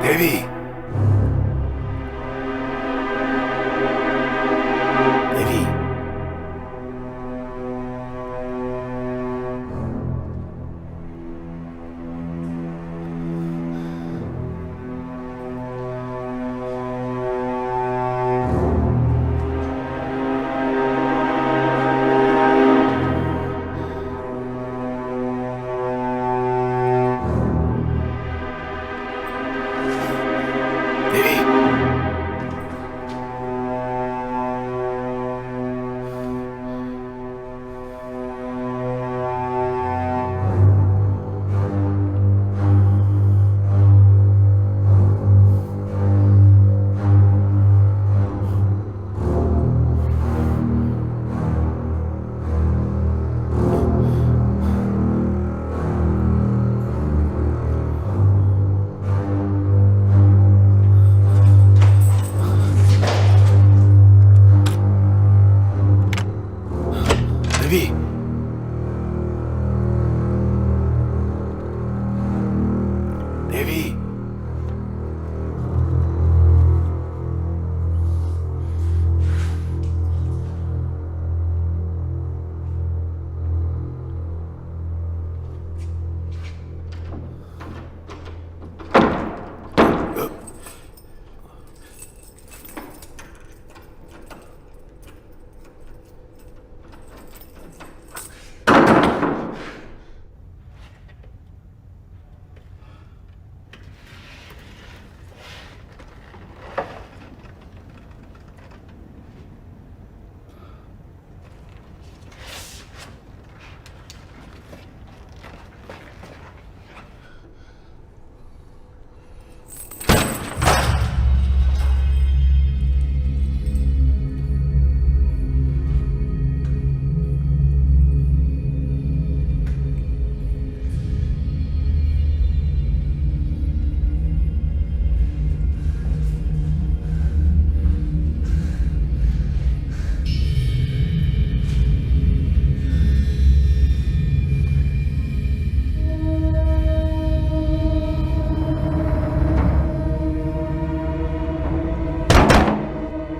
देवी, देवी, देवी, देवी,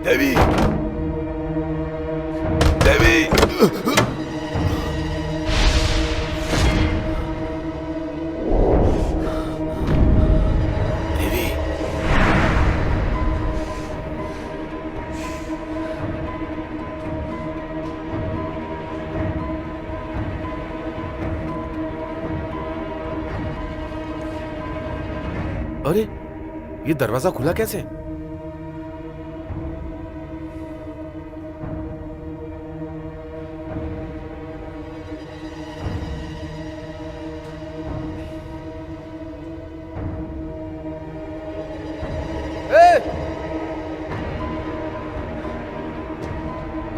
देवी, देवी, देवी, अरे ये दरवाजा खुला कैसे?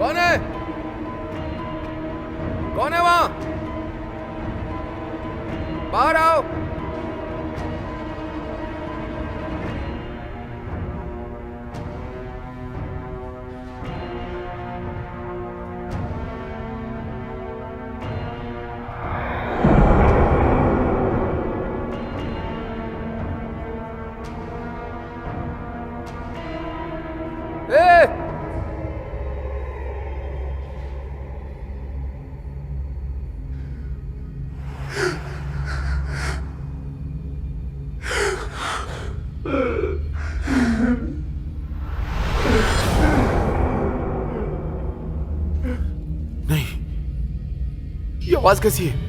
कौन है? कौन है वहां? बाहर आओ। ए! नहीं, ये आवाज कैसी है?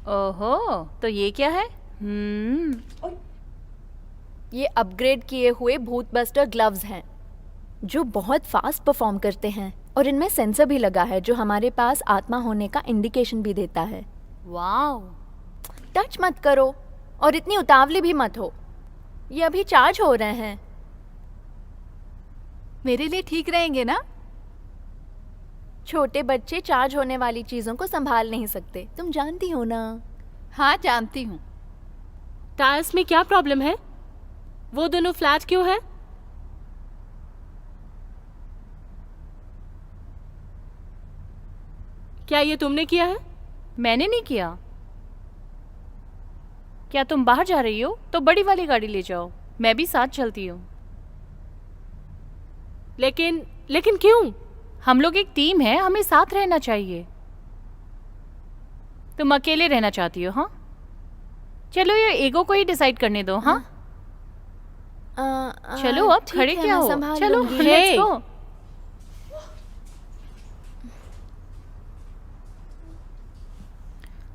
ओहो, तो ये क्या है? ये अपग्रेड किए हुए भूत बस्टर ग्लव्स हैं जो बहुत फास्ट परफॉर्म करते हैं और इनमें सेंसर भी लगा है जो हमारे पास आत्मा होने का इंडिकेशन भी देता है। वाओ, टच मत करो और इतनी उतावली भी मत हो। ये अभी चार्ज हो रहे हैं। मेरे लिए ठीक रहेंगे ना? छोटे बच्चे चार्ज होने वाली चीजों को संभाल नहीं सकते, तुम जानती हो ना। हाँ जानती हूँ। टायर्स में क्या प्रॉब्लम है? वो दोनों फ्लैट क्यों है? क्या ये तुमने किया है? मैंने नहीं किया। क्या तुम बाहर जा रही हो तो बड़ी वाली गाड़ी ले जाओ, मैं भी साथ चलती हूँ। लेकिन क्यों? हम लोग एक टीम है, हमें साथ रहना चाहिए। तुम अकेले रहना चाहती हो? हाँ चलो ये ईगो को ही डिसाइड करने दो। हाँ चलो अब ठीक खड़े है, क्या मैं हो, संभाल चलो लूंगी। Let's go.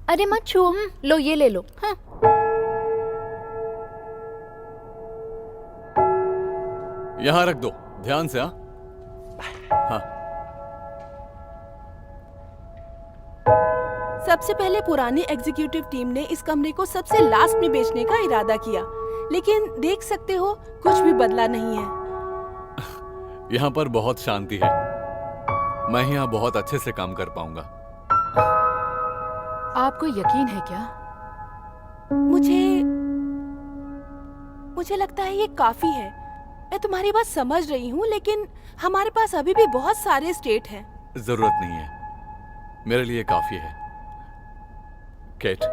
अरे मत छुओ, लो ये ले लो। हाँ। यहाँ रख दो, ध्यान से। हाँ हाँ। सबसे पहले पुरानी एग्जीक्यूटिव टीम ने इस कमरे को सबसे लास्ट में बेचने का इरादा किया, लेकिन देख सकते हो कुछ भी बदला नहीं है। यहाँ पर बहुत शांति है, मैं यहाँ बहुत अच्छे से काम कर पाऊंगा। आपको यकीन है क्या? मुझे लगता है ये काफी है। मैं तुम्हारी बात समझ रही हूँ, लेकिन हमारे पास अभी भी बहुत सारे स्टेट हैं। जरूरत नहीं है, मेरे लिए काफी है। केट,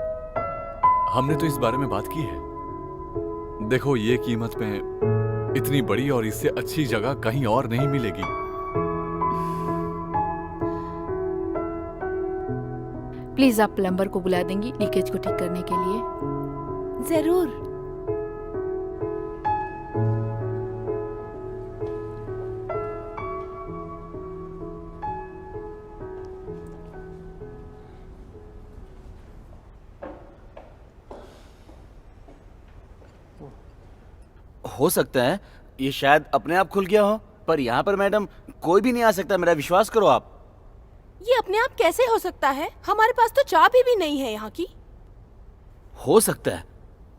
हमने तो इस बारे में बात की है। देखो ये कीमत में इतनी बड़ी और इससे अच्छी जगह कहीं और नहीं मिलेगी। प्लीज आप प्लम्बर को बुला देंगी लीकेज को ठीक करने के लिए? जरूर। हो सकता है ये शायद अपने आप खुल गया हो, पर यहाँ पर मैडम कोई भी नहीं आ सकता, मेरा विश्वास करो आप। ये अपने आप कैसे हो सकता है? हमारे पास तो चाबी भी नहीं है यहाँ की। हो सकता है,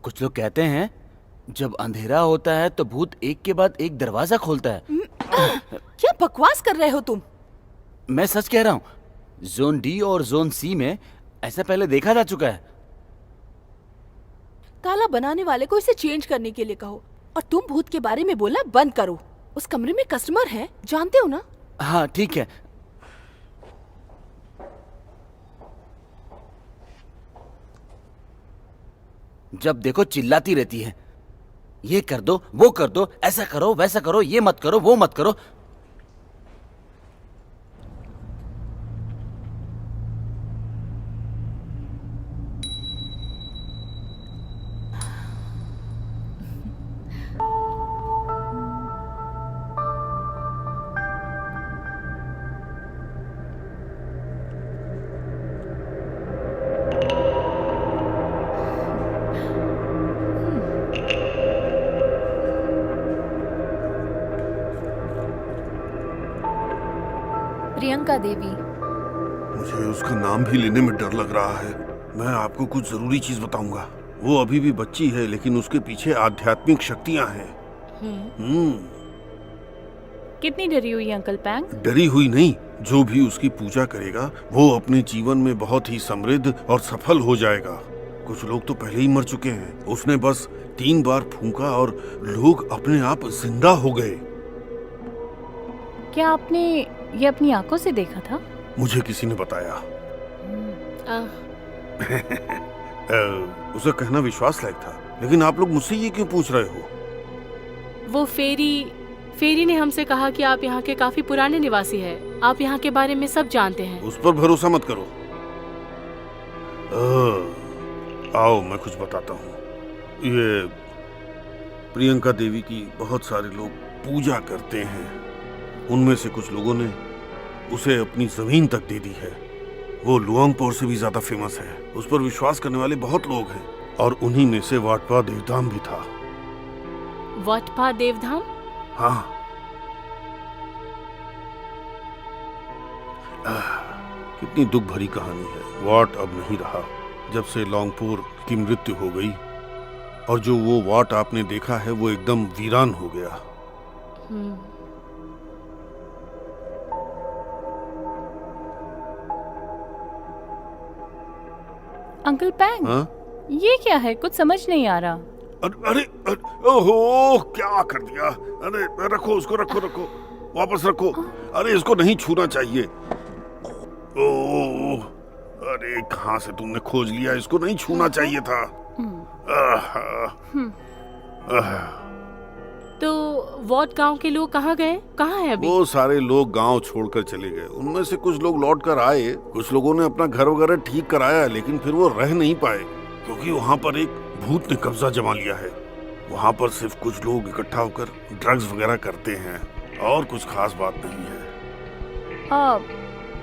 कुछ लोग कहते हैं जब अंधेरा होता है तो भूत एक के बाद एक दरवाजा खोलता है। क्या बकवास कर रहे हो तुम? मैं सच कह रहा हूँ, जोन डी और जोन सी में ऐसा पहले देखा जा चुका है। ताला बनाने वाले को इसे चेंज करने के लिए कहो, और तुम भूत के बारे में बोलना बंद करो। उस कमरे में कस्टमर है, जानते हो ना? हाँ ठीक है। जब देखो चिल्लाती रहती है, ये कर दो वो कर दो, ऐसा करो वैसा करो, ये मत करो वो मत करो। प्रियंका देवी। मुझे उसका नाम भी लेने में डर लग रहा है। मैं आपको कुछ जरूरी चीज बताऊंगा। वो अभी भी बच्ची है, लेकिन उसके पीछे आध्यात्मिक शक्तियां हैं। कितनी डरी हुई अंकल पैंग? डरी हुई नहीं, जो भी उसकी पूजा करेगा वो अपने जीवन में बहुत ही समृद्ध और सफल हो जाएगा। कुछ लोग तो पहले ही मर चुके हैं। उसने बस 3 बार फूंका और लोग अपने आप जिंदा हो गए। क्या आपने ये अपनी आंखों से देखा था? मुझे किसी ने बताया। उसे कहना विश्वास लायक था, लेकिन आप लोग मुझसे ये क्यों पूछ रहे हो? वो फेरी ने हमसे कहा कि आप यहाँ के काफी पुराने निवासी हैं। आप यहाँ के बारे में सब जानते हैं। उस पर भरोसा मत करो। आओ मैं कुछ बताता हूँ। ये प्रियंका देवी की बहुत सारे लोग पूजा करते हैं। उनमें से कुछ लोगों ने उसे अपनी जमीन तक दे दी है। वो लुआंगपोर से भी ज्यादा फेमस है। उस पर विश्वास करने वाले बहुत लोग हैं, और उन्हीं में से वाटपा देवधाम भी था। वाटपा देवधाम? हाँ। कितनी दुख भरी कहानी है। वाट अब नहीं रहा, जब से लॉन्गपुर की मृत्यु हो गई, और जो वो वार्ड आपने देखा है वो एकदम वीरान हो गया। अंकल पैंग, हाँ? ये क्या है? कुछ समझ नहीं आ रहा। अरे ओहो, क्या कर दिया? अरे रखो उसको, रखो, वापस रखो। अरे इसको नहीं छूना चाहिए। ओह, अरे कहाँ से तुमने खोज लिया? इसको नहीं छूना चाहिए था। तो वॉट गांव के लोग कहाँ गए? कहाँ है अभी? वो सारे लोग गांव छोड़कर चले गए। उनमें से कुछ लोग लौट कर आए, कुछ लोगों ने अपना घर वगैरह ठीक कराया, लेकिन फिर वो रह नहीं पाए क्योंकि वहाँ पर एक भूत ने कब्जा जमा लिया है। वहाँ पर सिर्फ कुछ लोग इकट्ठा होकर ड्रग्स वगैरह करते हैं और कुछ खास बात नहीं है।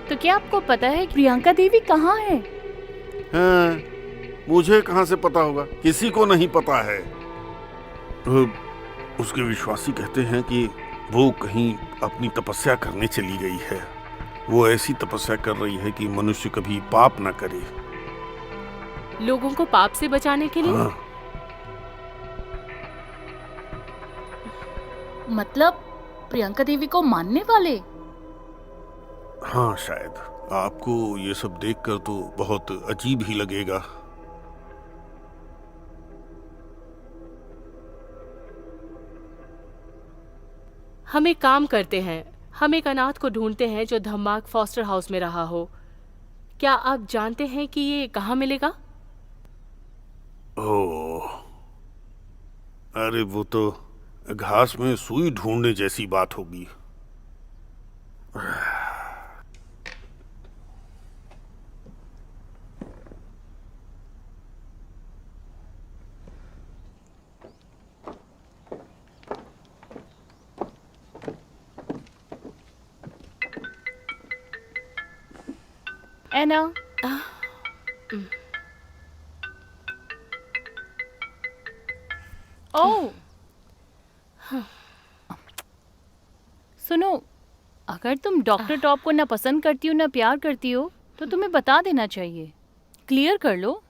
तो क्या आपको पता है प्रियंका देवी कहाँ है? हाँ, मुझे कहाँ से पता होगा? किसी को नहीं पता है। उसके विश्वासी कहते हैं कि वो कहीं अपनी तपस्या करने चली गई है। वो ऐसी तपस्या कर रही है कि मनुष्य कभी पाप ना करे। लोगों को पाप से बचाने के लिए? हाँ। मतलब प्रियंका देवी को मानने वाले? हाँ, शायद। आपको ये सब देखकर तो बहुत अजीब ही लगेगा। हम एक काम करते हैं, हम एक अनाथ को ढूंढते हैं जो धमाक फॉस्टर हाउस में रहा हो। क्या आप जानते हैं कि ये कहाँ मिलेगा? ओह, अरे वो तो घास में सुई ढूंढने जैसी बात होगी। एना, ओह, सुनो, अगर तुम डॉक्टर टॉप को ना पसंद करती हो ना प्यार करती हो तो तुम्हें बता देना चाहिए। क्लियर कर लो।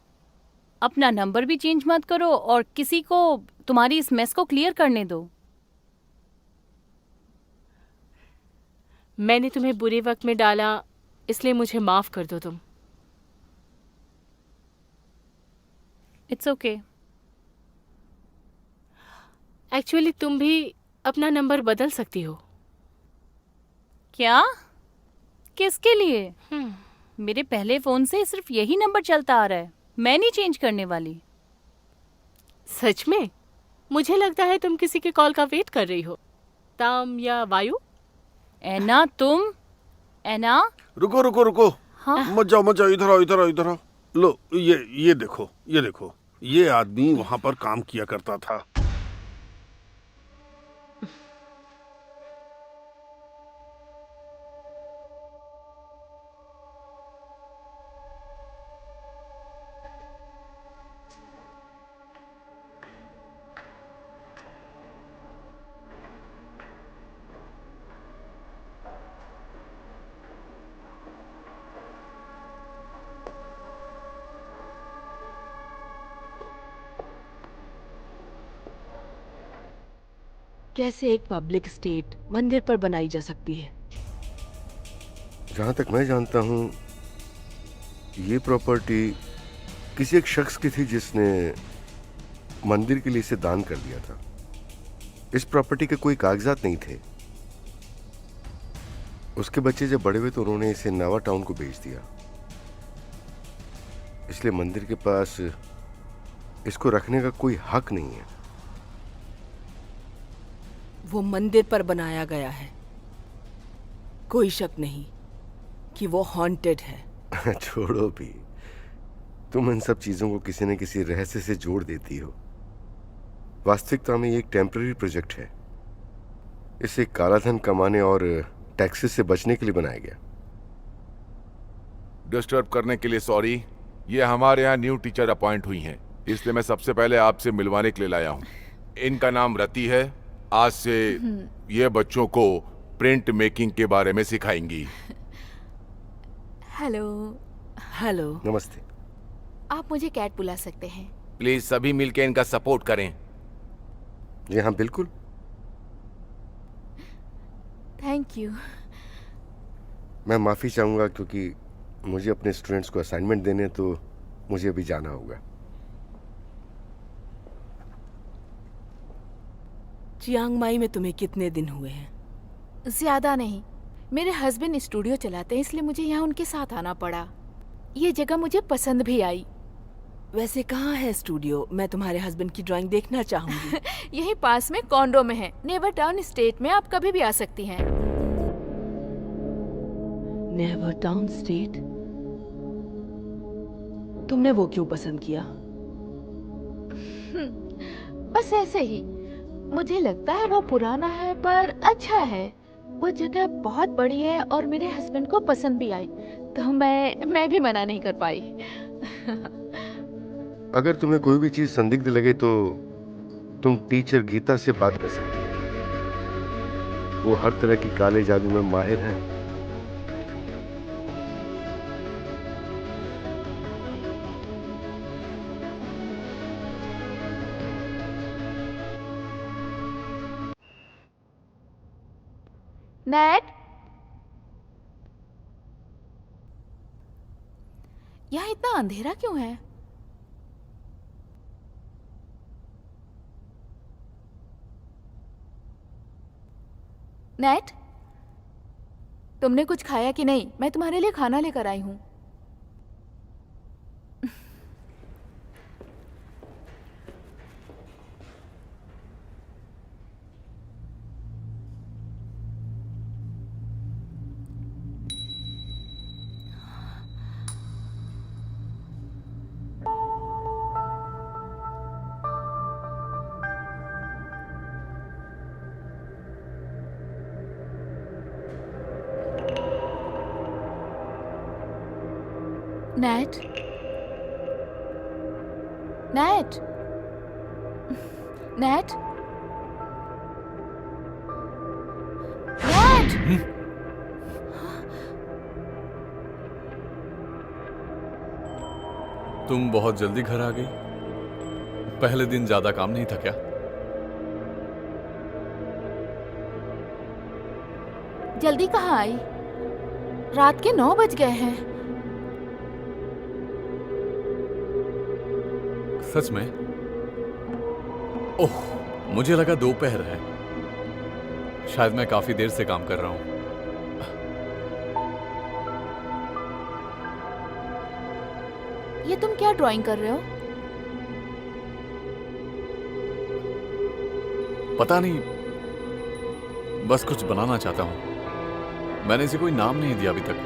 अपना नंबर भी चेंज मत करो और किसी को तुम्हारी इस मेस को क्लियर करने दो। मैंने तुम्हें बुरे वक्त में डाला, इसलिए मुझे माफ कर दो तुम। It's okay. एक्चुअली तुम भी अपना नंबर बदल सकती हो। क्या? किसके लिए? मेरे पहले फोन से सिर्फ यही नंबर चलता आ रहा है। मैं नहीं चेंज करने वाली। सच में? मुझे लगता है तुम किसी के कॉल का वेट कर रही हो। ताम या वायु? एना, तुम? एना, रुको। हाँ? मत जाओ, इधर आओ। लो, ये देखो, ये आदमी वहां पर काम किया करता था। कैसे एक पब्लिक स्टेट मंदिर पर बनाई जा सकती है? जहाँ तक मैं जानता हूँ ये प्रॉपर्टी किसी एक शख्स की थी जिसने मंदिर के लिए इसे दान कर दिया था। इस प्रॉपर्टी के कोई कागजात नहीं थे। उसके बच्चे जब बड़े हुए तो उन्होंने इसे नावा टाउन को बेच दिया। इसलिए मंदिर के पास इसको रखने का कोई हक नहीं है। वो मंदिर पर बनाया गया है, कोई शक नहीं कि वो हॉन्टेड है। छोड़ो भी, तुम इन सब चीजों को किसी न किसी रहस्य से जोड़ देती हो। वास्तविकता में ये एक टेम्पररी प्रोजेक्ट है। इसे काला धन कमाने और टैक्सेस से बचने के लिए बनाया गया। डिस्टर्ब करने के लिए सॉरी। ये हमारे यहाँ न्यू टीचर अपॉइंट हुई हैं, इसलिए मैं सबसे पहले आपसे मिलवाने के लिए लाया हूँ। इनका नाम रति है। आज से ये बच्चों को प्रिंट मेकिंग के बारे में सिखाएंगी। हेलो। नमस्ते। आप मुझे कैट बुला सकते हैं। प्लीज सभी मिलकर इनका सपोर्ट करें। जी हाँ, बिल्कुल। Thank you. मैं माफ़ी चाहूँगा क्योंकि मुझे अपने स्टूडेंट्स को असाइनमेंट देने, तो मुझे अभी जाना होगा। चियांग माई में तुम्हें कितने दिन हुए हैं? ज्यादा नहीं, मेरे हस्बैंड स्टूडियो चलाते हैं, इसलिए मुझे यहाँ उनके साथ आना पड़ा। ये जगह मुझे पसंद भी आई। वैसे कहाँ है स्टूडियो? मैं तुम्हारे हस्बैंड की ड्राइंग देखना चाहूंगी। यही पास में कॉन्डो में है, नेवर टाउन स्टेट में। आप कभी भी आ सकती हैं। Never town state? तुमने वो क्यों पसंद किया? बस ऐसे ही। मुझे लगता है वो पुराना है पर अच्छा है। वो जगह बहुत बड़ी है और मेरे हस्बैंड को पसंद भी आई, तो मैं भी मना नहीं कर पाई। अगर तुम्हें कोई भी चीज़ संदिग्ध लगे तो तुम टीचर गीता से बात कर सकती हो। वो हर तरह की काले जादू में माहिर हैं। नेट, यहाँ इतना अंधेरा क्यों है? नेट, तुमने कुछ खाया कि नहीं? मैं तुम्हारे लिए खाना लेकर आई हूँ। Net, net, net, net. तुम बहुत जल्दी घर आ गई। पहले दिन ज्यादा काम नहीं था क्या? जल्दी कहाँ आई? रात के 9 बज गए हैं। सच में? ओह, मुझे लगा दोपहर है। शायद मैं काफी देर से काम कर रहा हूं। ये तुम क्या ड्राइंग कर रहे हो? पता नहीं, बस कुछ बनाना चाहता हूं। मैंने इसे कोई नाम नहीं दिया अभी तक।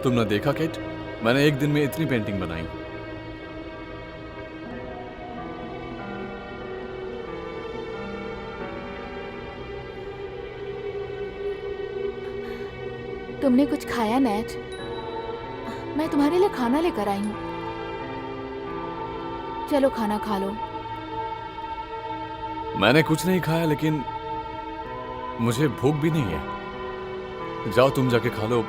तुमने देखा केट, मैंने एक दिन में इतनी पेंटिंग बनाई। तुमने कुछ खाया नेट? मैं तुम्हारे लिए खाना लेकर आई हूँ। चलो खाना खा लो। मैंने कुछ नहीं खाया, लेकिन मुझे भूख भी नहीं है। जाओ तुम जाके खा लो,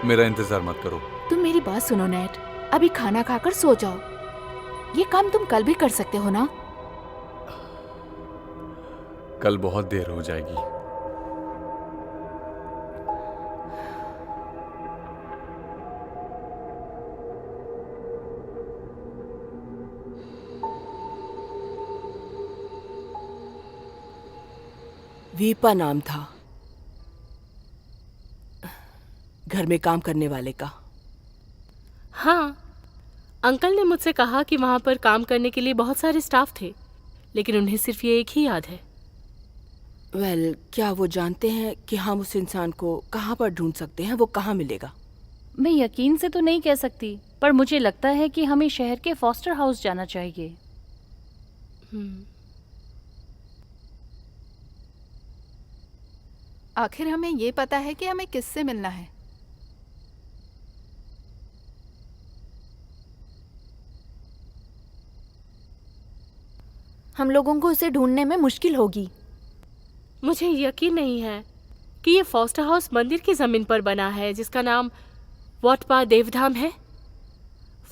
मेरा इंतजार मत करो। तुम मेरी बात सुनो नेट, अभी खाना खाकर सो जाओ। ये काम तुम कल भी कर सकते हो ना? कल बहुत देर हो जाएगी। वीपा नाम था घर में काम करने वाले का। हाँ, अंकल ने मुझसे कहा कि वहाँ पर काम करने के लिए बहुत सारे स्टाफ थे, लेकिन उन्हें सिर्फ ये एक ही याद है। वेल, क्या वो जानते हैं कि हम उस इंसान को कहाँ पर ढूंढ सकते हैं? वो कहाँ मिलेगा? मैं यकीन से तो नहीं कह सकती, पर मुझे लगता है कि हमें शहर के फॉस्टर हाउस जाना चाहिए। आखिर हमें ये पता है कि हमें किससे मिलना है। हम लोगों को उसे ढूंढने में मुश्किल होगी। मुझे यकीन नहीं है कि ये फॉस्टर हाउस मंदिर की जमीन पर बना है जिसका नाम वॉटपा देवधाम है।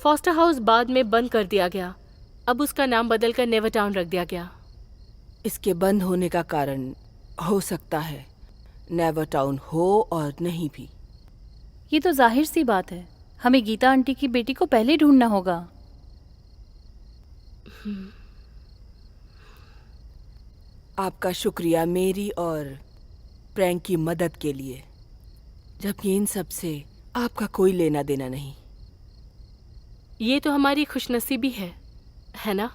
फॉस्टर हाउस बाद में बंद कर दिया गया। अब उसका नाम बदलकर नेवर टाउन रख दिया गया। इसके बंद होने का कारण हो सकता है नेवर टाउन हो और नहीं भी। ये तो जाहिर सी बात है, हमें गीता आंटी की बेटी को पहले ढूंढना होगा। आपका शुक्रिया मेरी और प्रैंक की मदद के लिए, जबकि इन सब से आपका कोई लेना देना नहीं। ये तो हमारी खुशनसीबी है ना?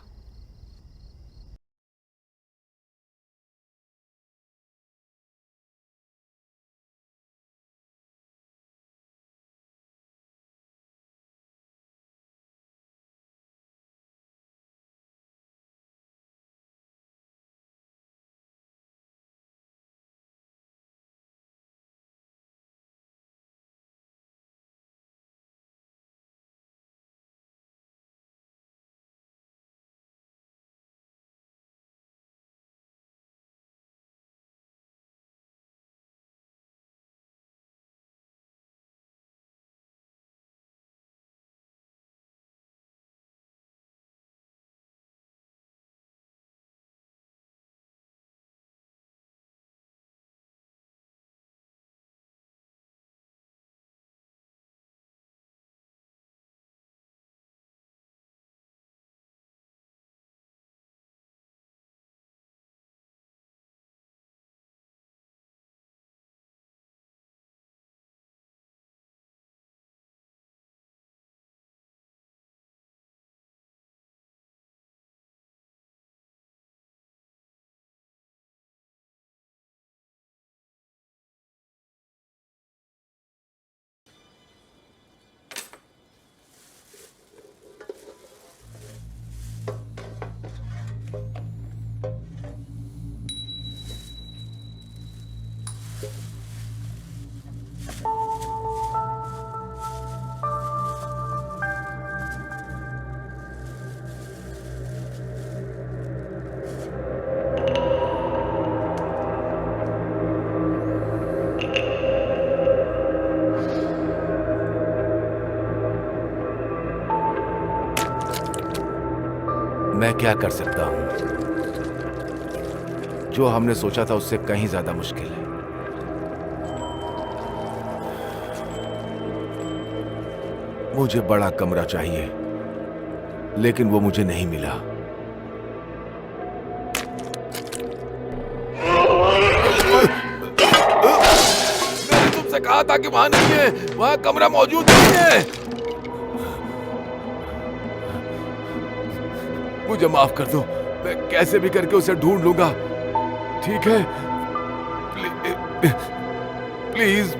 मैं क्या कर सकता हूं? जो हमने सोचा था उससे कहीं ज्यादा मुश्किल है। मुझे बड़ा कमरा चाहिए, लेकिन वो मुझे नहीं मिला। मैंने तुमसे कहा था कि वहां नहीं है, वहां कमरा मौजूद नहीं है। मुझे माफ कर दो, मैं कैसे भी करके उसे ढूंढ लूंगा, ठीक है? Please.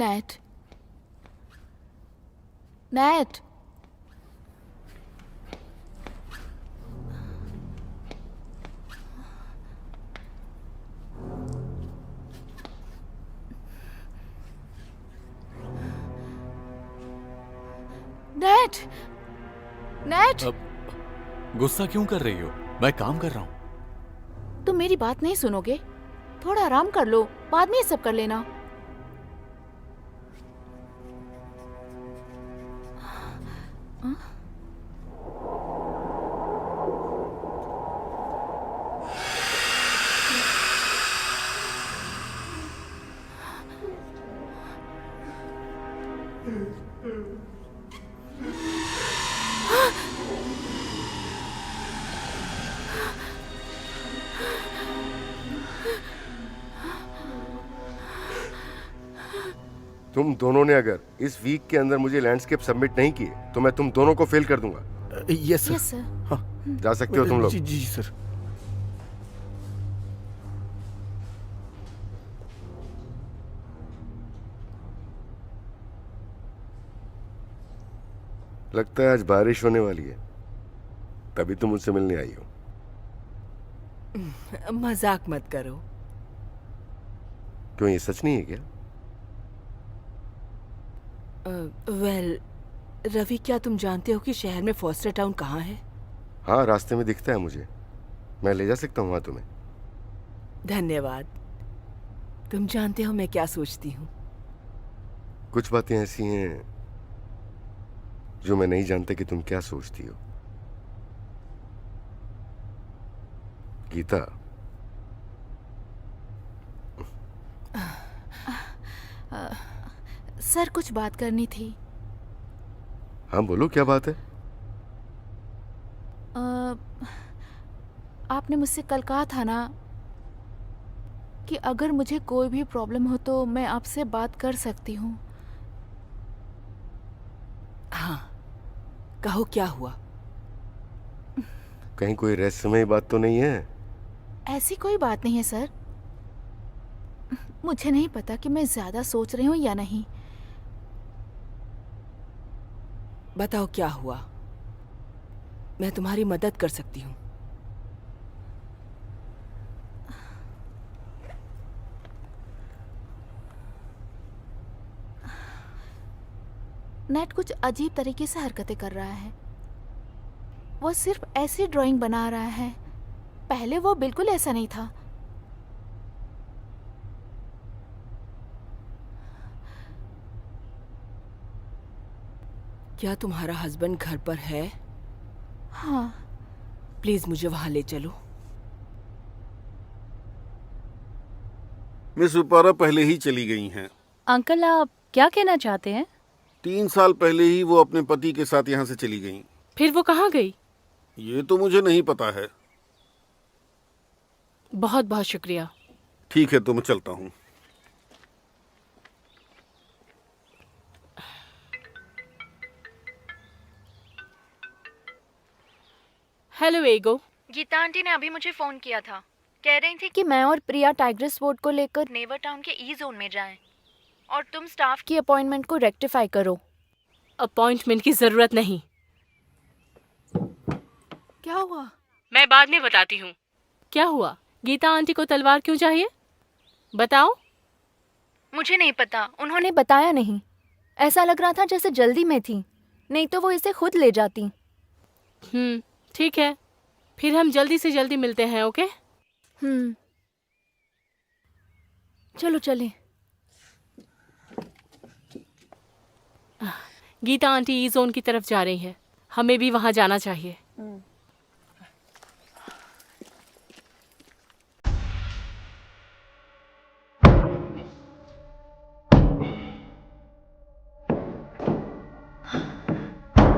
Net, net, net, net. गुस्सा क्यों कर रही हो? मैं काम कर रहा हूँ। तुम मेरी बात नहीं सुनोगे? थोड़ा आराम कर लो, बाद में ये सब कर लेना। तुम दोनों ने अगर इस वीक के अंदर मुझे लैंडस्केप सबमिट नहीं किए तो मैं तुम दोनों को फेल कर दूंगा। Yes sir. Yes sir. हाँ, जा सकते हो तुम लोग। जी जी सर। लगता है आज बारिश होने वाली है, तभी तुम मुझसे मिलने आई हो। मजाक मत करो। क्यों, ये सच नहीं है क्या? वेल रवि, क्या तुम जानते हो कि शहर में फॉस्टर टाउन कहाँ है? हाँ, रास्ते में दिखता है मुझे। मैं ले जा सकता हूँ वहां तुम्हें। धन्यवाद। तुम जानते हो मैं क्या सोचती हूँ? कुछ बातें ऐसी हैं जो मैं नहीं जानता कि तुम क्या सोचती हो। गीता, सर कुछ बात करनी थी। हाँ बोलो, क्या बात है? आपने मुझसे कल कहा था ना कि अगर मुझे कोई भी प्रॉब्लम हो तो मैं आपसे बात कर सकती हूँ। हाँ, कहो क्या हुआ? कहीं कोई रहस्यमय बात तो नहीं है? ऐसी कोई बात नहीं है सर। मुझे नहीं पता कि मैं ज्यादा सोच रही हूँ या नहीं। बताओ क्या हुआ, मैं तुम्हारी मदद कर सकती हूँ। नेट कुछ अजीब तरीके से हरकतें कर रहा है। वो सिर्फ ऐसी ड्राइंग बना रहा है, पहले वो बिल्कुल ऐसा नहीं था। क्या तुम्हारा हस्बैंड घर पर है? हाँ। प्लीज मुझे वहां ले चलो। मिस रुपारा पहले ही चली गई हैं। अंकल आप क्या कहना चाहते हैं? 3 साल पहले ही वो अपने पति के साथ यहाँ से चली गईं। फिर वो कहाँ गई? ये तो मुझे नहीं पता है। बहुत बहुत शुक्रिया। ठीक है, तो मैं चलता हूँ। हेलो एगो। गीता आंटी ने अभी मुझे फोन किया था, कह रही थी कि मैं और प्रिया टाइग्रेस बोर्ड को लेकर नेवर टाउन के ई जोन में जाएं और तुम स्टाफ की अपॉइंटमेंट को रेक्टिफाई करो। अपॉइंटमेंट की जरूरत नहीं। क्या हुआ? मैं बाद में बताती हूँ। क्या हुआ? गीता आंटी को तलवार क्यों चाहिए? बताओ। मुझे नहीं पता, उन्होंने बताया नहीं। ऐसा लग रहा था जैसे जल्दी में थी, नहीं तो वो इसे खुद ले जाती। ठीक है, फिर हम जल्दी से जल्दी मिलते हैं। ओके? चलो चलें। गीता आंटी ई जोन की तरफ जा रही है, हमें भी वहां जाना चाहिए।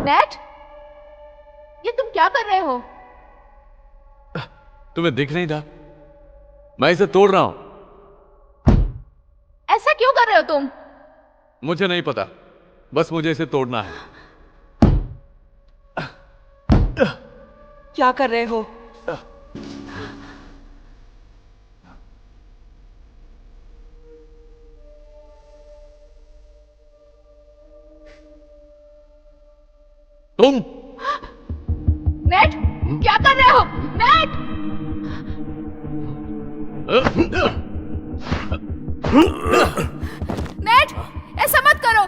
नेट, ये तुम क्या कर रहे हो? तुम्हें दिख नहीं रहा? मैं इसे तोड़ रहा हूं। ऐसा क्यों कर रहे हो तुम? मुझे नहीं पता, बस मुझे इसे तोड़ना है। क्या कर रहे हो? तुम नेट, क्या कर रहे हो? नेट! नेट, ऐसा मत करो।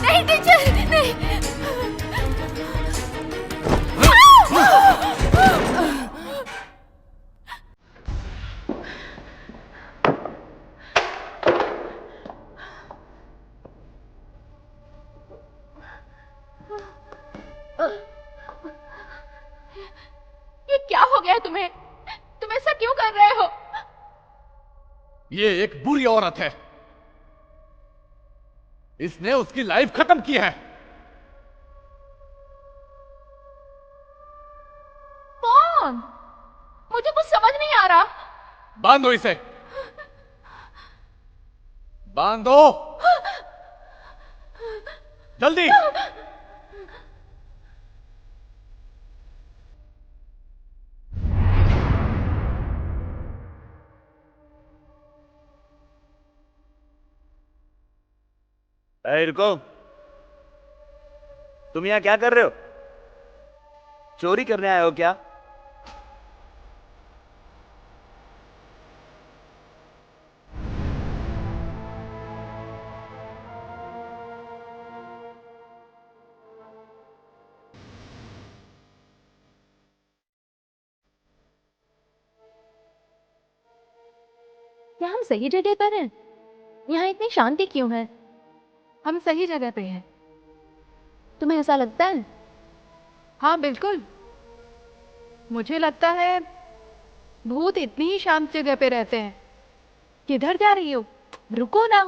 नहीं टीचर, नहीं। ये क्या हो गया तुम्हें? तुम ऐसा क्यों कर रहे हो? ये एक बुरी औरत है। इसने उसकी लाइफ खत्म की है। कौन? मुझे कुछ समझ नहीं आ रहा। बांधो इसे, बांधो जल्दी। अरे रुको, तुम यहाँ क्या कर रहे हो? चोरी करने आए हो क्या? क्या हम सही जगह पर हैं? यहाँ इतनी शांति क्यों है? हम सही जगह पे हैं। तुम्हें ऐसा लगता है? हाँ बिल्कुल, मुझे लगता है भूत इतनी ही शांत जगह पे रहते हैं। किधर जा रही हो? रुको ना,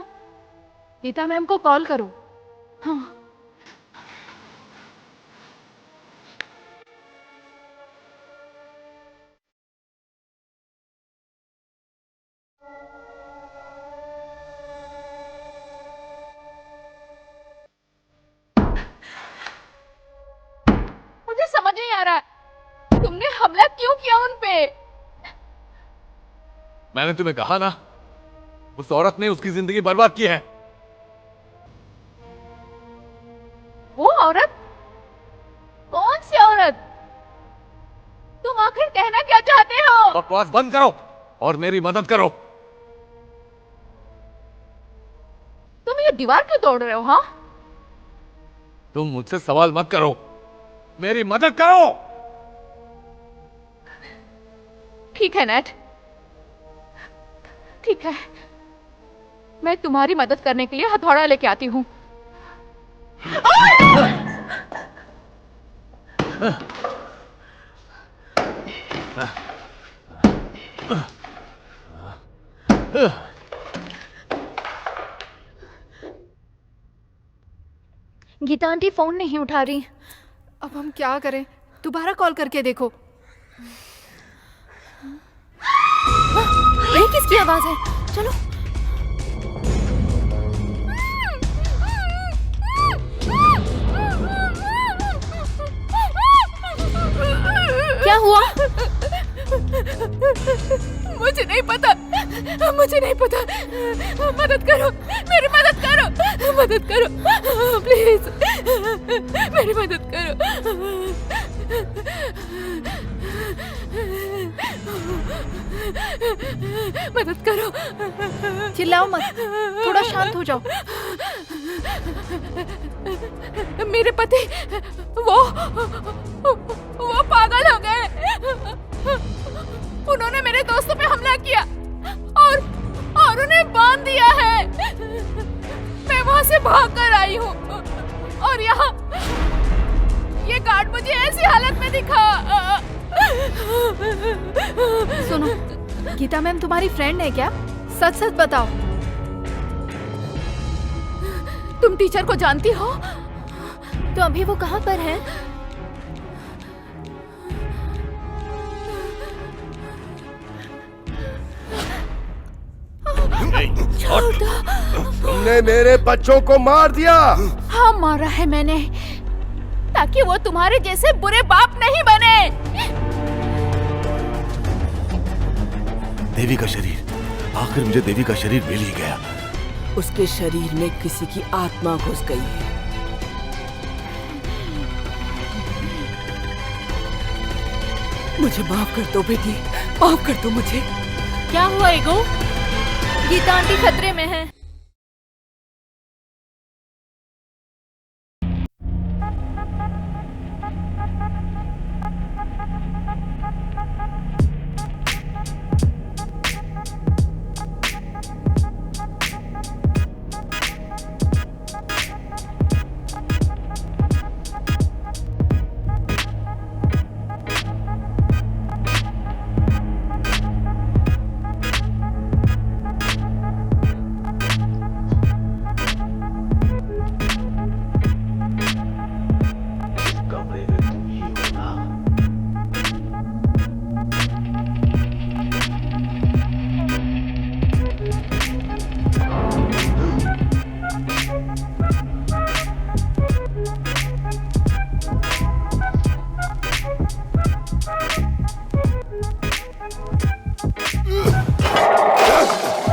गीता मैम को कॉल करो। हाँ। मुझे समझ नहीं आ रहा, तुमने हमला क्यों किया उन पे? मैंने तुम्हें कहा ना, उस औरत ने उसकी जिंदगी बर्बाद की है। वो औरत? कौन सी औरत? तुम आखिर कहना क्या चाहते हो? बकवास बंद करो और मेरी मदद करो। तुम ये दीवार क्यों तोड़ रहे हो? हाँ, तुम मुझसे सवाल मत करो, मेरी मदद करो। ठीक है नेट, ठीक है, मैं तुम्हारी मदद करने के लिए हथौड़ा लेके आती हूँ। गीता आंटी फोन नहीं उठा रही। अब हम क्या करें? दोबारा कॉल करके देखो। ये किसकी आवाज है? चलो। क्या हुआ? मुझे नहीं पता, मुझे नहीं पता। मदद करो, मेरी मदद करो, मदद करो प्लीज, मेरी मदद करो। मदद करो। चिल्लाओ मत, थोड़ा शांत हो जाओ। मेरे पति वो पागल हो गए। उन्होंने मेरे दोस्तों पे हमला किया और उन्हें बांध दिया है। मैं वहां से भाग कर आई हूँ और यहाँ ये गार्ड मुझे ऐसी हालत में दिखा। सुनो, गीता मैम तुम्हारी फ्रेंड है क्या? सच सच बताओ। तुम टीचर को जानती हो? तो अभी वो कहाँ पर है? तुमने मेरे बच्चों को मार दिया। हाँ, मारा है मैंने, ताकि वो तुम्हारे जैसे बुरे बाप नहीं बने। देवी का शरीर, आखिर मुझे देवी का शरीर मिल ही गया। उसके शरीर में किसी की आत्मा घुस गई है। मुझे माफ कर दो बेटी, माफ कर दो मुझे। क्या हुआ ईगो? गीता आंटी खतरे में है।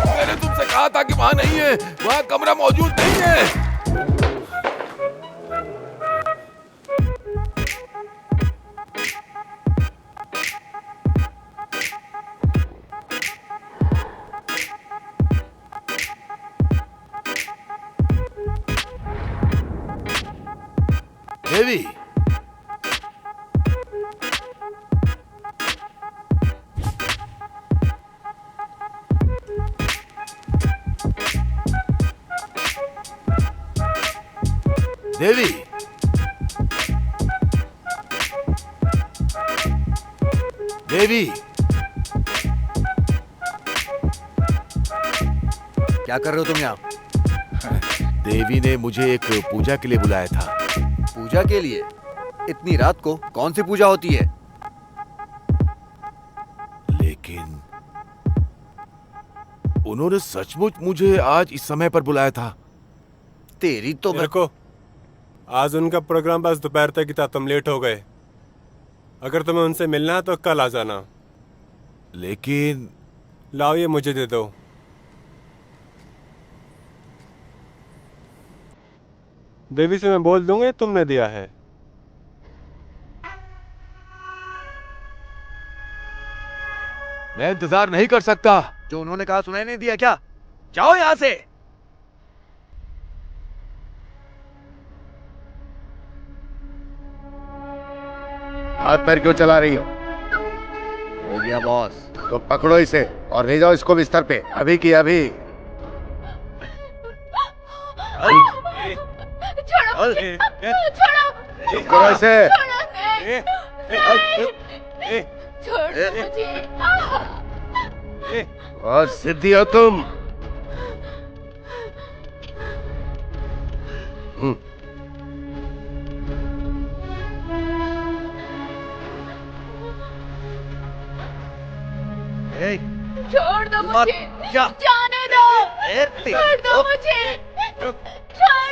मैंने तुमसे कहा था कि वहां नहीं है, वहां कमरा मौजूद नहीं है। देवी, देवी, देवी, क्या कर रहे हो तुम यहाँ? देवी ने मुझे एक पूजा के लिए बुलाया था। पूजा के लिए? इतनी रात को कौन सी पूजा होती है? लेकिन उन्होंने सचमुच मुझे आज इस समय पर बुलाया था। तेरी तो देखो, आज उनका प्रोग्राम बस दोपहर तक ही था, तुम लेट हो गए। अगर तुम्हें उनसे मिलना है तो कल आ जाना। लेकिन लाओ, ये मुझे दे दो। देवी से मैं बोल दूंगा तुमने दिया है। मैं इंतजार नहीं कर सकता। जो उन्होंने कहा सुनाई नहीं दिया क्या? जाओ यहाँ से। हाथ पैर क्यों चला रही हो? हो गया बॉस। तो पकड़ो इसे और ले जाओ इसको बिस्तर पे, अभी की अभी। चुप करो इसे। और सिद्धि हो तुम। छोड़ दो मुझे, जाने दो, छोड़ दो मुझे, छोड़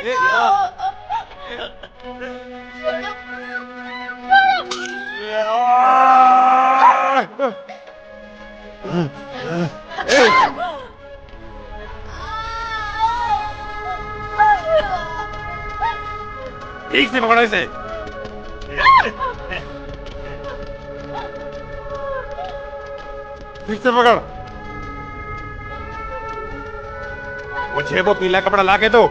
ठीक से पकड़ो इसे। ठीक से पकड़। मुझे वो पीला कपड़ा लाके दो।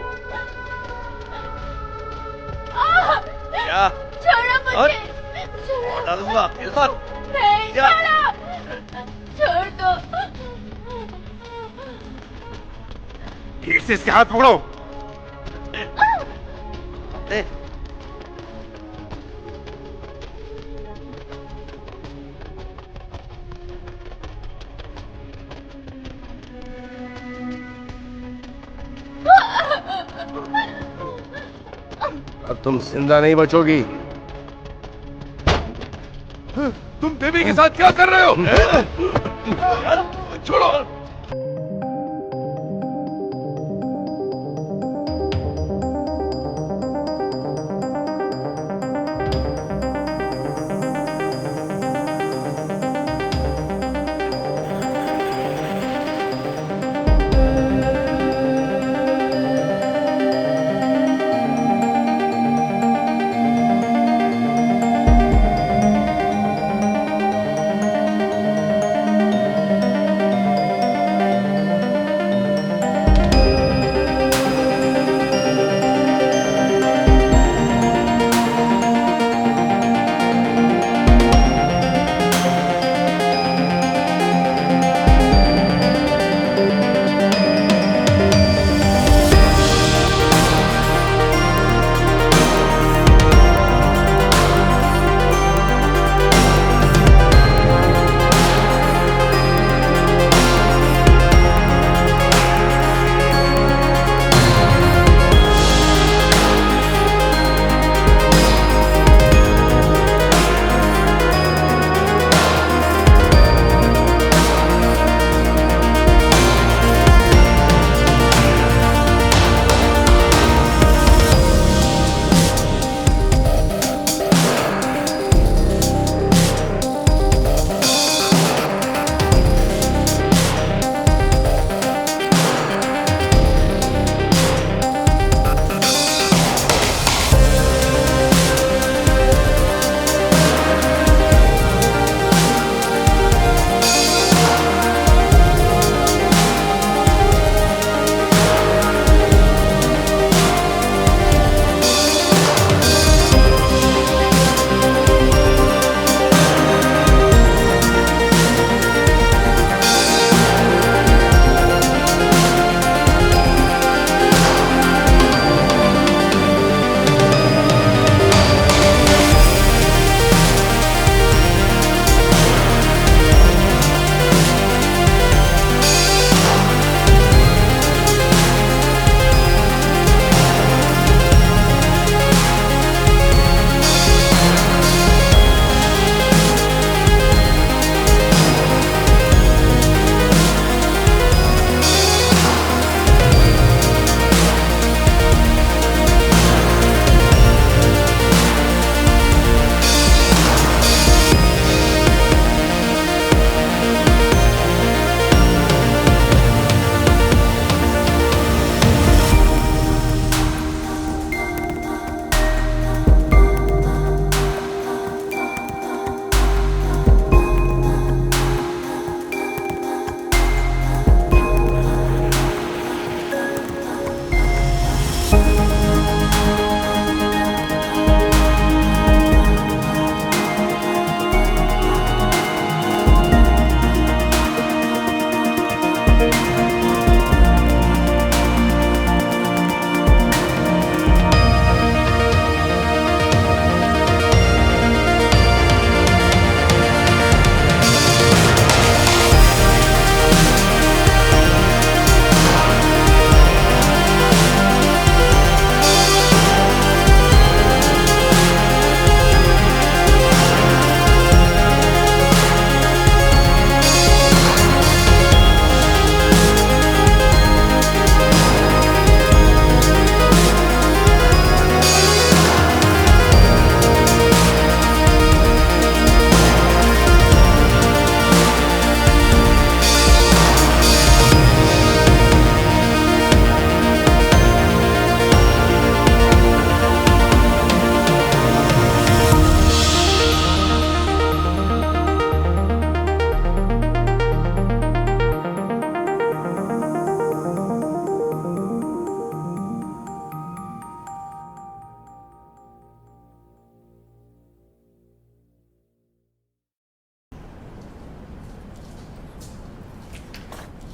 क्या? छोड़ो मुझे, डालूंगा तेरे साथ। नहीं, छोड़ो, छोड़ दो। ठीक से इसके हाथ पकड़ो। अब तुम जिंदा नहीं बचोगी। तुम देवी के साथ क्या कर रहे हो? छोड़ो।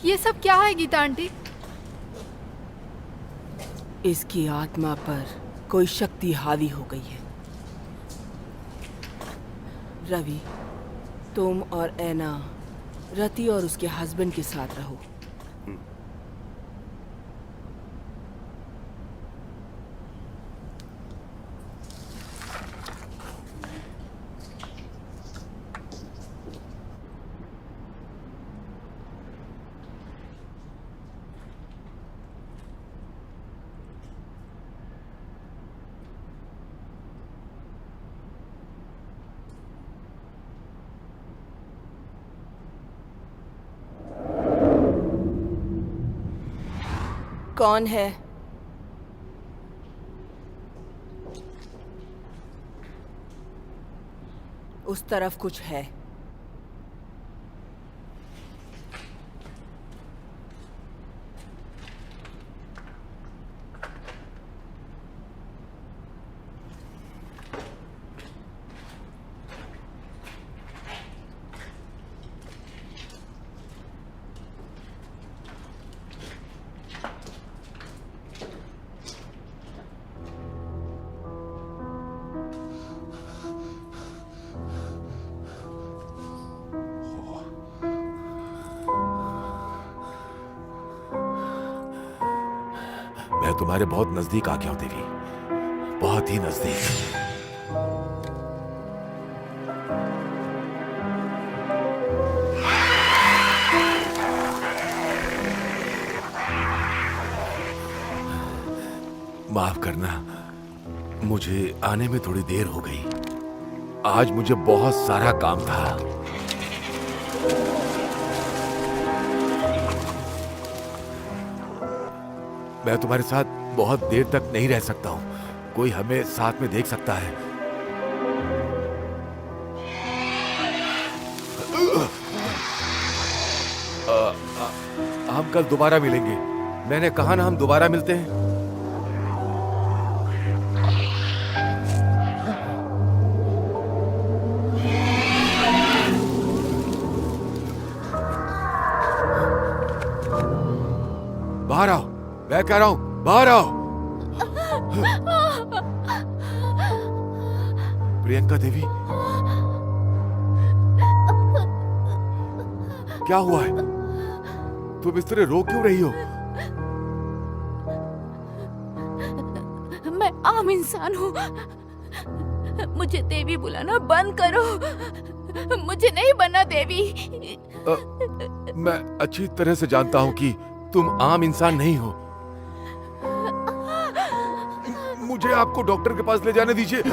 ये सब क्या है गीता आंटी? इसकी आत्मा पर कोई शक्ति हावी हो गई है। रवि, तुम और ऐना रति और उसके हस्बैंड के साथ रहो। कौन है? उस तरफ कुछ है। मैं तुम्हारे बहुत नजदीक आ गया हूं देवी, बहुत ही नजदीक। माफ करना, मुझे आने में थोड़ी देर हो गई। आज मुझे बहुत सारा काम था। मैं तुम्हारे साथ बहुत देर तक नहीं रह सकता हूं। कोई हमें साथ में देख सकता है। हम कल दोबारा मिलेंगे। मैंने कहा ना, हम दोबारा मिलते हैं। बाहर आओ, मैं कह रहा हूं, बाहर आओ। प्रियंका देवी, क्या हुआ है? तुम इस तरह रो क्यों रही हो? मैं आम इंसान हूँ। मुझे देवी बुलाना बंद करो। मुझे नहीं बनना देवी। मैं अच्छी तरह से जानता हूं कि तुम आम इंसान नहीं हो। मुझे आपको डॉक्टर के पास ले जाने दीजिए।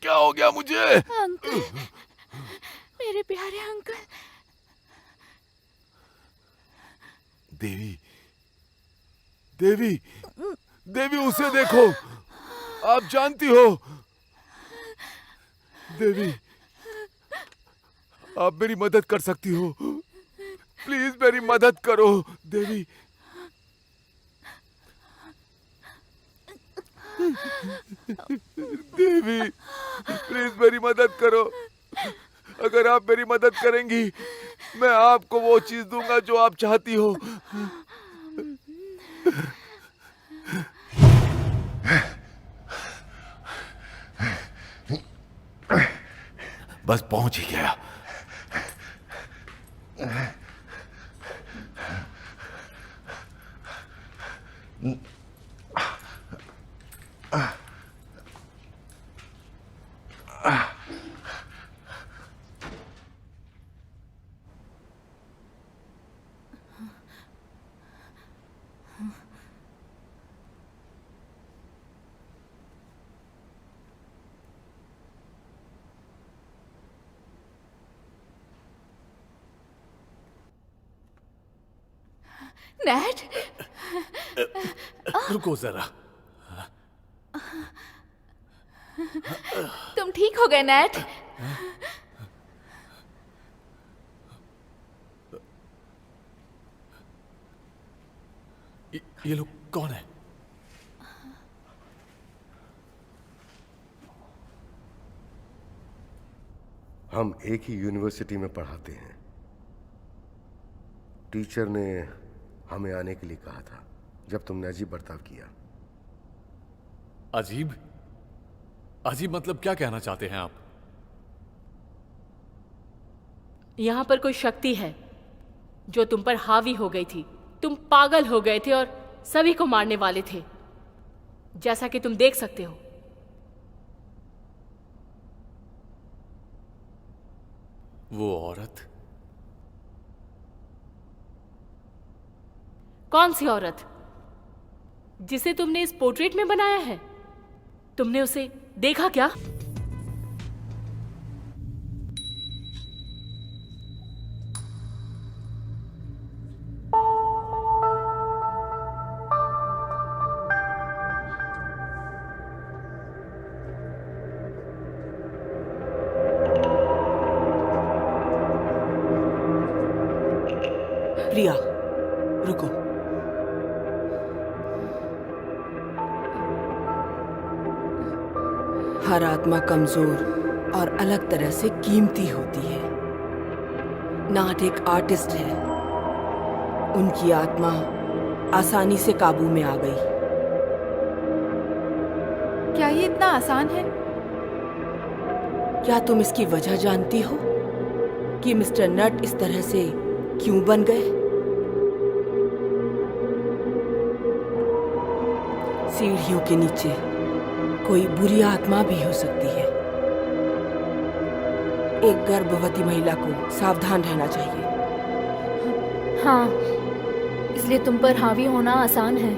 क्या हो गया मुझे? अंकल, मेरे प्यारे अंकल। देवी, देवी, देवी, उसे देखो। आप जानती हो देवी, आप मेरी मदद कर सकती हो। प्लीज मेरी मदद करो देवी। देवी, प्लीज मेरी मदद करो। अगर आप मेरी मदद करेंगी, मैं आपको वो चीज दूंगा जो आप चाहती हो। बस पहुंच ही गया। नैट, रुको जरा। तुम ठीक हो गए नैट? ये लोग कौन है? हम एक ही यूनिवर्सिटी में पढ़ाते हैं। टीचर ने हमें आने के लिए कहा था जब तुमने अजीब बर्ताव किया। अजीब? अजीब मतलब क्या कहना चाहते हैं आप? यहाँ पर कोई शक्ति है जो तुम पर हावी हो गई थी। तुम पागल हो गए थे और सभी को मारने वाले थे, जैसा कि तुम देख सकते हो। वो औरत? कौन सी औरत? जिसे तुमने इस पोर्ट्रेट में बनाया है? तुमने उसे देखा क्या? प्रिया, रुको। हर आत्मा कमजोर और अलग तरह से कीमती होती है। नाट एक आर्टिस्ट है। उनकी आत्मा आसानी से काबू में आ गई। क्या ये इतना आसान है? क्या तुम इसकी वजह जानती हो कि मिस्टर नट इस तरह से क्यों बन गए? सीढ़ियों के नीचे कोई बुरी आत्मा भी हो सकती है। एक गर्भवती महिला को सावधान रहना चाहिए। हाँ, इसलिए तुम पर हावी होना आसान है।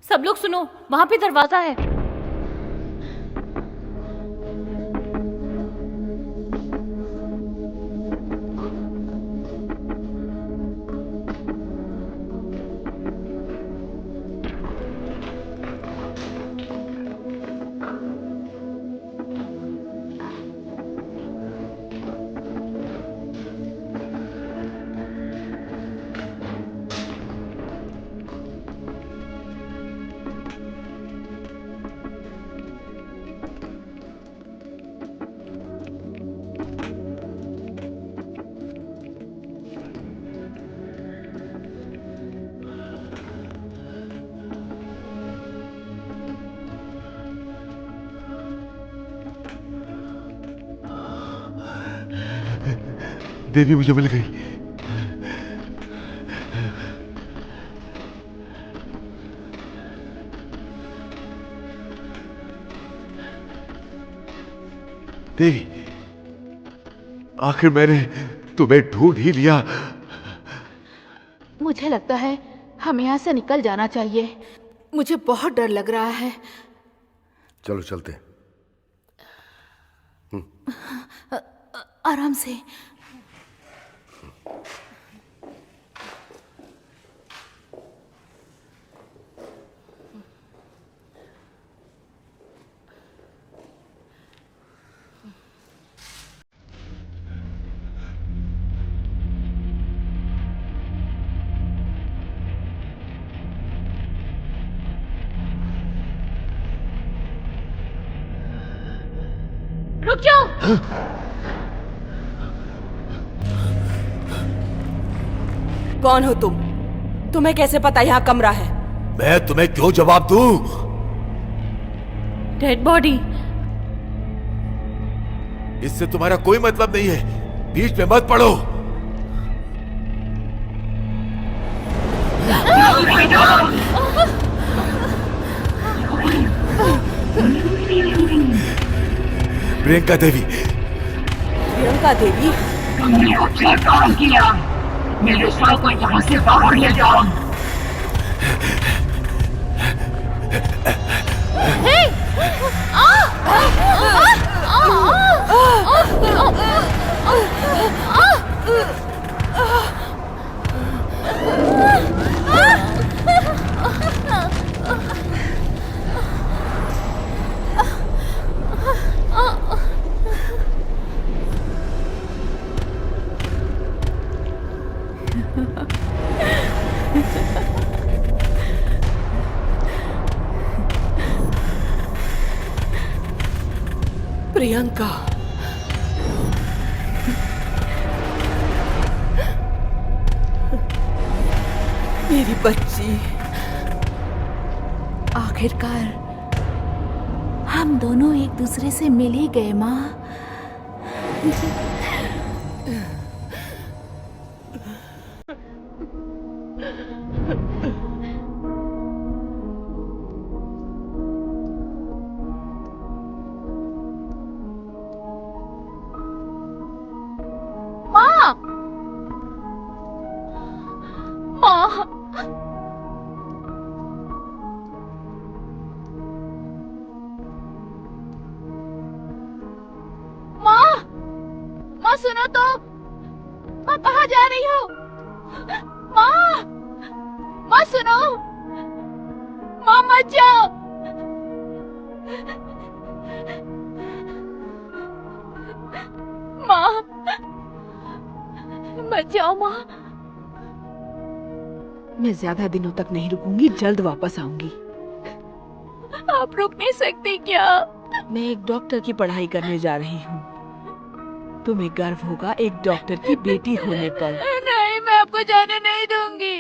सब लोग सुनो, वहां पे दरवाजा है। देवी मुझे मिल गई। देवी, आखिर मैंने तुम्हें ढूंढ ही लिया। मुझे लगता है हमें यहाँ से निकल जाना चाहिए। मुझे बहुत डर लग रहा है। चलो चलते। आराम से। रुक जाओ। कौन हो तुम? तुम्हें कैसे पता यहाँ कमरा है? मैं तुम्हें क्यों जवाब दूं? Dead body. इससे तुम्हारा कोई मतलब नहीं है। बीच में मत पड़ो। प्रियंका देवी। प्रियंका देवी, क्या काम किया? मेरे साथ को यहाँ से बाहर ले जाओ। प्रियंका, मेरी बच्ची, आखिरकार हम दोनों एक दूसरे से मिल ही गए माँ। माँ, माँ, माँ सुनो तो, माँ कहाँ जा रही हो? माँ, माँ सुनो, माँ मत जाओ। माँ मत जाओ माँ। मैं ज्यादा दिनों तक नहीं रुकूंगी, जल्द वापस आऊंगी। आप रुक नहीं सकती क्या? मैं एक डॉक्टर की पढ़ाई करने जा रही हूँ। तुम्हें गर्व होगा एक डॉक्टर की बेटी होने पर। नहीं, मैं आपको जाने नहीं दूंगी।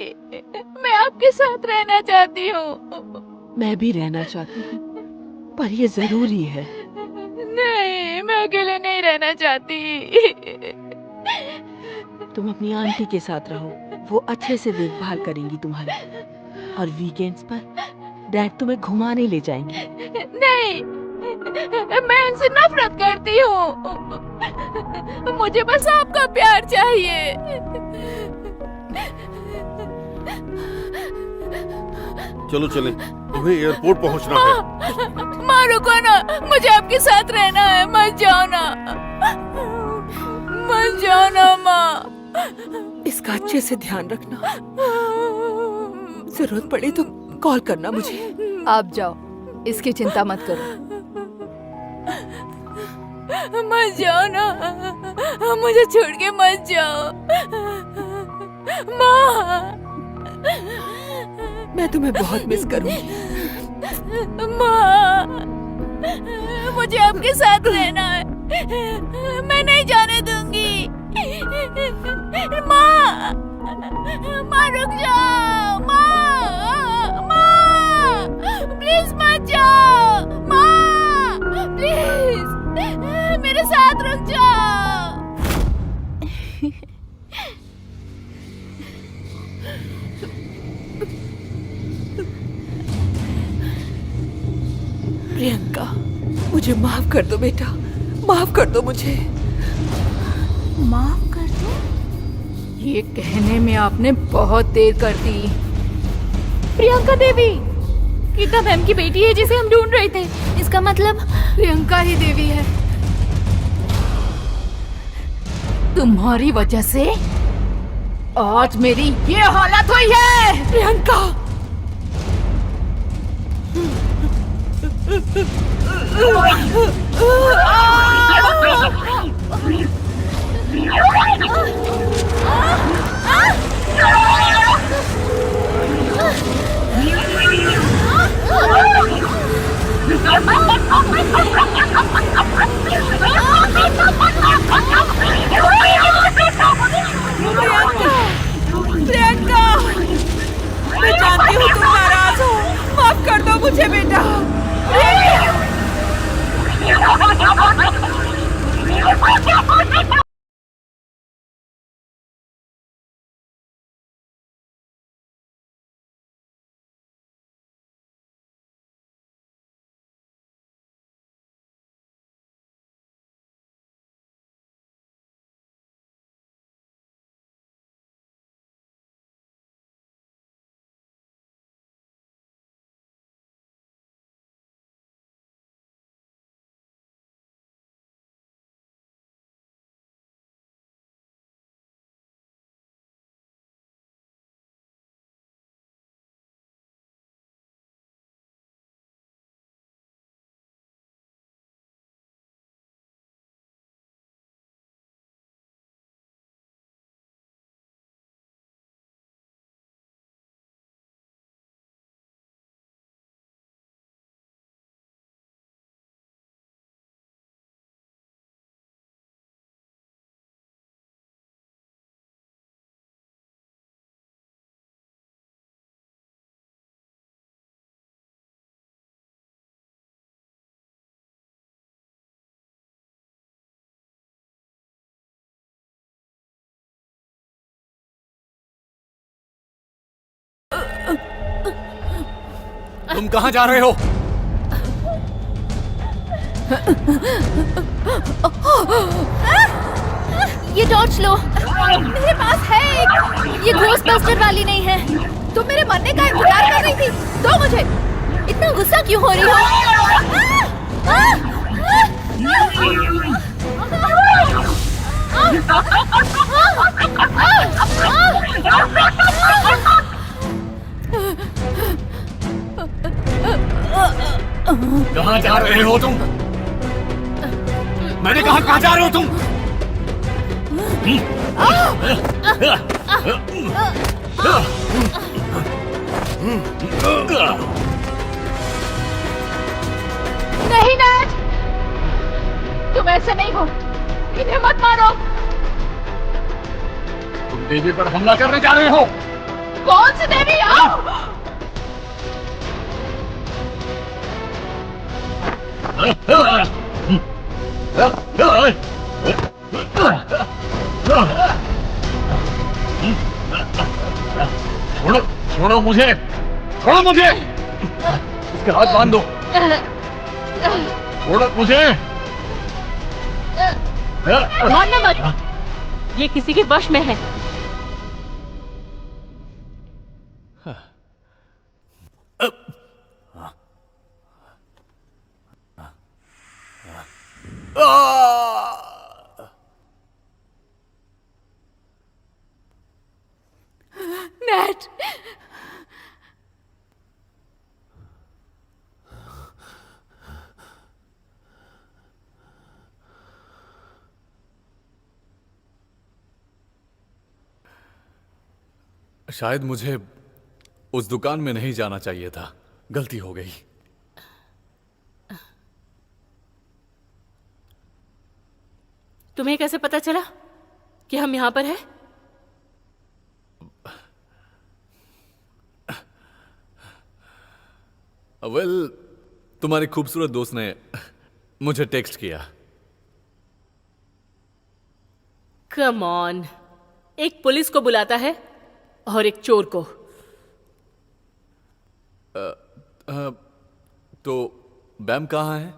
मैं आपके साथ रहना चाहती हूँ। मैं भी रहना चाहती हूँ, पर ये जरूरी है। नहीं, मैं अकेले नहीं रहना चाहती। तुम अपनी आंटी के साथ रहो, वो अच्छे से देखभाल करेंगी तुम्हारी। और वीकेंड्स पर डैड तुम्हें घुमाने ले जाएंगे। नहीं, मैं उनसे नफरत करती हूँ। मुझे बस आपका प्यार चाहिए। चलो चलें, तुम्हें एयरपोर्ट पहुंचना है। माँ रुको ना, मुझे आपके साथ रहना है। मत जाओ ना, मत जाओ ना माँ। इसका अच्छे से ध्यान रखना। जरूरत पड़े तो कॉल करना मुझे। आप जाओ, इसकी चिंता मत करो। मत जाओ ना, मुझे छोड़ के मत जाओ माँ। मैं तुम्हें बहुत मिस करूंगी माँ। मुझे आपके साथ रहना है, मैं नहीं जाने दूंगी। माँ, माँ रुक जाओ। माँ, माँ, प्लीज मत जाओ। माँ, प्लीज मेरे साथ रुक जाओ। प्रियंका, मुझे माफ कर दो बेटा, माफ कर दो मुझे। माफ कर दो? ये कहने में आपने बहुत देर कर दी। प्रियंका देवी, गीता मैम की बेटी है जिसे हम ढूंढ रहे थे। इसका मतलब प्रियंका ही देवी है। तुम्हारी वजह से आज मेरी ये हालत हुई है। प्रियंका, प्रियंका, मैं जानती हूँ तुम नाराज हो, माफ कर दो मुझे बेटा। प्रियंका। तुम कहाँ जा रहे हो? ये टॉर्च लो। मेरे पास है एक। ये घोस्टबस्टर वाली नहीं है। तुम मेरे मरने का इंतजार कर रही थी। दो मुझे। इतना गुस्सा क्यों हो रही हो? कहाँ जा रहे हो तुम? मैंने कहा कहाँ जा रहे हो तुम? नहीं नैट, तुम ऐसे नहीं हो। इन्हें मत मारो। तुम देवी पर हमला करने जा रहे हो? कौन सी देवी? आओ। छोड़ो, छोड़ो मुझे, छोड़ो मुझे। इसके हाथ बांध दो। छोड़ो मुझे। मारना मत, ये किसी के वश में है। नैट, शायद मुझे उस दुकान में नहीं जाना चाहिए था। गलती हो गई। तुम्हें कैसे पता चला कि हम यहाँ पर हैं? वेल, तुम्हारी खूबसूरत दोस्त ने मुझे टेक्स्ट किया। कम ऑन, एक पुलिस को बुलाता है और एक चोर को। तो बैम कहाँ है?